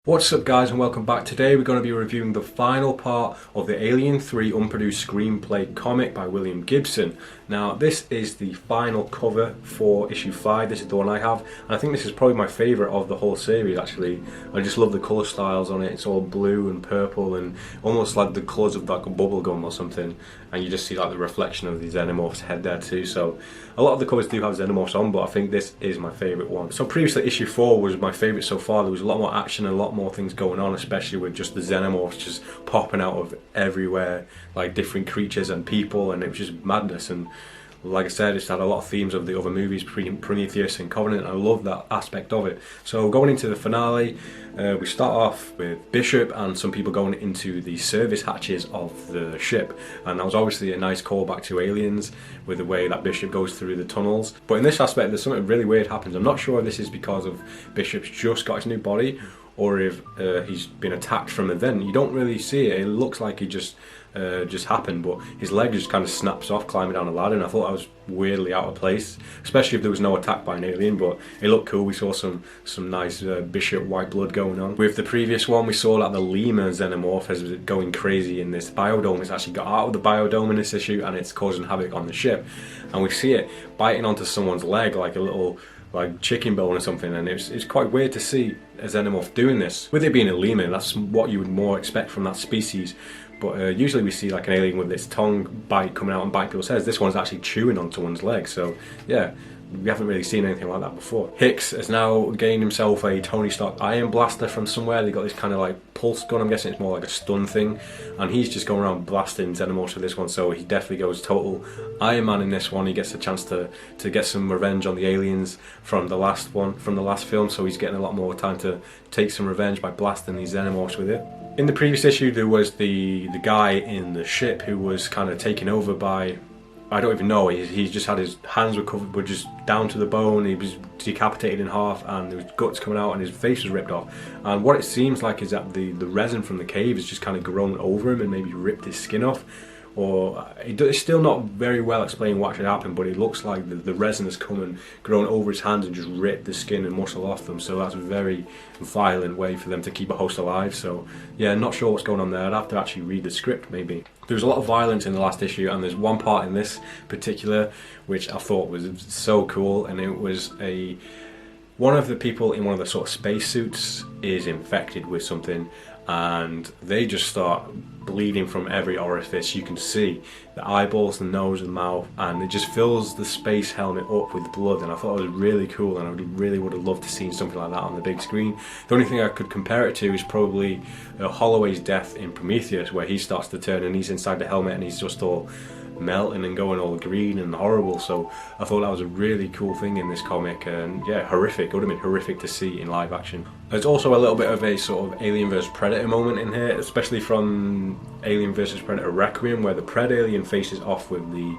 What's up guys and welcome back. Today we're going to be reviewing the final part of the Alien 3 Unproduced Screenplay comic by William Gibson. Now this is the final cover for issue 5, this is the one I have, and I think this is probably my favourite of the whole series actually. I just love the colour styles on it, it's all blue and purple and almost like the colours of like a bubble gum or something, and you just see like the reflection of the Xenomorph's head there too. So a lot of the covers do have Xenomorphs on, but I think this is my favourite one. So previously issue 4 was my favourite so far. There was a lot more action and a lot more things going on, especially with just the Xenomorphs just popping out of everywhere, like different creatures and people, and it was just madness. And like I said, it's had a lot of themes of the other movies, Prometheus and Covenant. I love that aspect of it. So going into the finale, we start off with Bishop and some people going into the service hatches of the ship, and that was obviously a nice callback to Aliens with the way that Bishop goes through the tunnels. But in this aspect there's something really weird happens. I'm not sure if this is because of Bishop's just got his new body or if he's been attacked from within. You don't really see it. It looks like it just happened, but his leg just kind of snaps off climbing down a ladder, and I thought that was weirdly out of place, especially if there was no attack by an alien. But it looked cool. We saw some nice Bishop white blood going on. With the previous one, we saw that the lemur Xenomorph is going crazy in this biodome. It's actually got out of the biodome in this issue, and it's causing havoc on the ship. And we see it biting onto someone's leg like a little chicken bone or something, and it's quite weird to see a Xenomorph doing this. With it being a lemur, that's what you would more expect from that species. But usually we see like an alien with its tongue bite coming out and bite people's heads. This one's actually chewing on someone's leg, so yeah, we haven't really seen anything like that before. Hicks has now gained himself a Tony Stark iron blaster from somewhere. They got this kind of like pulse gun, I'm guessing it's more like a stun thing, and he's just going around blasting Xenomorphs with this one, so he definitely goes total Iron Man in this one. He gets a chance to get some revenge on the aliens from the last film, so he's getting a lot more time to take some revenge by blasting these Xenomorphs with it. In the previous issue there was the guy in the ship who was kind of taken over by, I don't even know, he just had his hands were just down to the bone, he was decapitated in half and there was guts coming out and his face was ripped off. And what it seems like is that the resin from the cave has just kind of grown over him and maybe ripped his skin off. Or it's still not very well explained what actually happened, but it looks like the resin has come and grown over his hands and just ripped the skin and muscle off them. So that's a very violent way for them to keep a host alive. So yeah, not sure what's going on there. I'd have to actually read the script maybe. There was a lot of violence in the last issue, and there's one part in this particular which I thought was so cool, and it was one of the people in one of the sort of spacesuits is infected with something, and they just start bleeding from every orifice you can see, the eyeballs, the nose, the mouth, and it just fills the space helmet up with blood. And I thought it was really cool, and I really would have loved to see something like that on the big screen. The only thing I could compare it to is probably Holloway's death in Prometheus, where he starts to turn and he's inside the helmet and he's just all melting and going all green and horrible. So I thought that was a really cool thing in this comic, and yeah, horrific. It would have been horrific to see in live action. There's also a little bit of a sort of Alien vs Predator moment in here, especially from Alien vs Predator Requiem, where the Pred-Alien faces off with the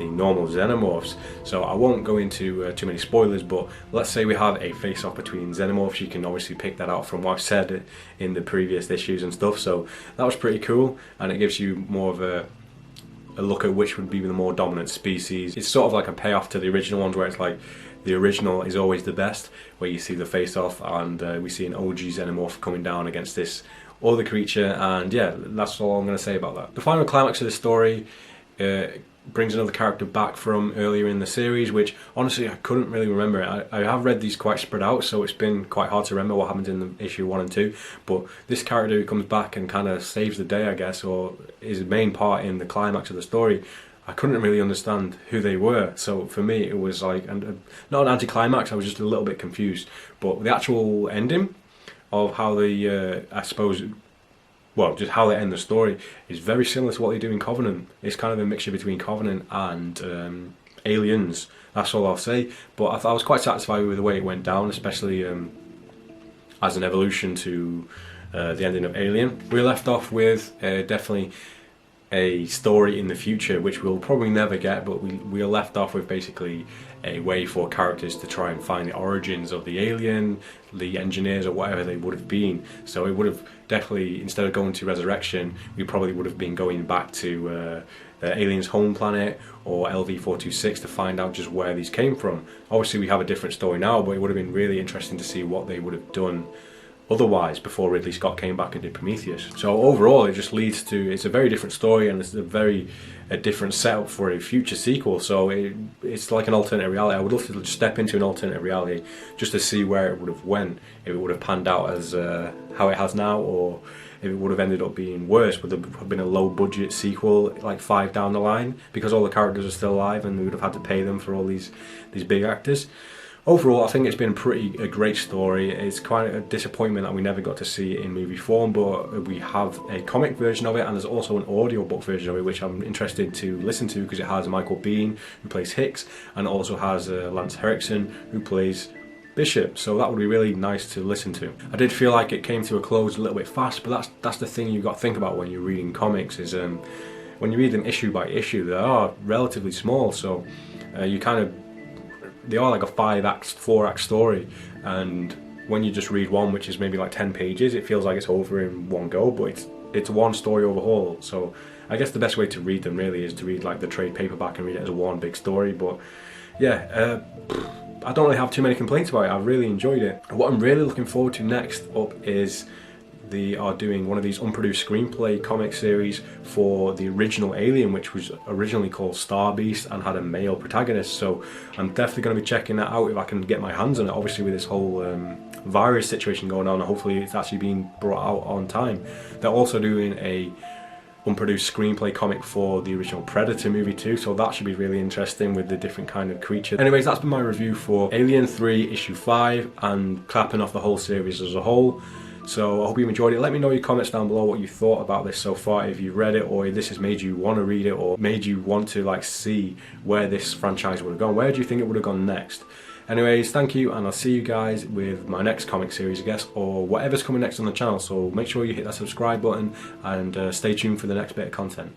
normal Xenomorphs. So I won't go into too many spoilers, but let's say we have a face-off between Xenomorphs. You can obviously pick that out from what I've said in the previous issues and stuff. So that was pretty cool, and it gives you more of a look at which would be the more dominant species. It's sort of like a payoff to the original ones, where it's like the original is always the best, where you see the face-off and we see an OG Xenomorph coming down against this other creature. And yeah, that's all I'm going to say about that. The final climax of the story brings another character back from earlier in the series, which honestly I couldn't really remember. I have read these quite spread out, so it's been quite hard to remember what happened in the issue 1 and 2, but this character who comes back and kind of saves the day, I guess, or is a main part in the climax of the story, I couldn't really understand who they were. So for me it was like not an anticlimax, I was just a little bit confused. But the actual ending of how they I suppose, well, just how they end the story is very similar to what they do in Covenant. It's kind of a mixture between Covenant and Aliens, that's all I'll say. But I was quite satisfied with the way it went down, especially as an evolution to the ending of Alien. We left off with definitely a story in the future, which we'll probably never get, but we are left off with basically a way for characters to try and find the origins of the alien, the engineers, or whatever they would have been. So it would have definitely, instead of going to Resurrection, we probably would have been going back to the alien's home planet or LV-426 to find out just where these came from. Obviously we have a different story now, but it would have been really interesting to see what they would have done otherwise before Ridley Scott came back and did Prometheus. So overall it just leads to, it's a very different story, and it's a different setup for a future sequel. So it's like an alternate reality. I would love to step into an alternate reality just to see where it would have went, if it would have panned out as how it has now, or if it would have ended up being worse. Would there have been a low budget sequel like 5 down the line because all the characters are still alive and we would have had to pay them for all these big actors. Overall, I think it's been a great story. It's quite a disappointment that we never got to see it in movie form, but we have a comic version of it, and there's also an audiobook version of it, which I'm interested to listen to because it has Michael Biehn, who plays Hicks, and it also has Lance Henriksen, who plays Bishop. So that would be really nice to listen to. I did feel like it came to a close a little bit fast, but that's the thing you've got to think about when you're reading comics, is when you read them issue by issue, they are relatively small, so they are like a 4-act story, and when you just read one, which is maybe like 10 pages, it feels like it's over in one go, but it's one story overhaul. So I guess the best way to read them really is to read like the trade paperback and read it as one big story. But yeah, I don't really have too many complaints about it. I really enjoyed it. What I'm really looking forward to next up is they are doing one of these unproduced screenplay comic series for the original Alien, which was originally called Star Beast and had a male protagonist. So I'm definitely going to be checking that out if I can get my hands on it. Obviously with this whole virus situation going on, hopefully it's actually being brought out on time. They're also doing a unproduced screenplay comic for the original Predator movie too, so that should be really interesting with the different kind of creatures. Anyways, that's been my review for Alien 3 issue 5 and clapping off the whole series as a whole. So I hope you enjoyed it. Let me know in your comments down below what you thought about this so far, if you've read it, or if this has made you want to read it, or made you want to like see where this franchise would have gone. Where do you think it would have gone next? Anyways, thank you, and I'll see you guys with my next comic series, I guess, or whatever's coming next on the channel. So make sure you hit that subscribe button and stay tuned for the next bit of content.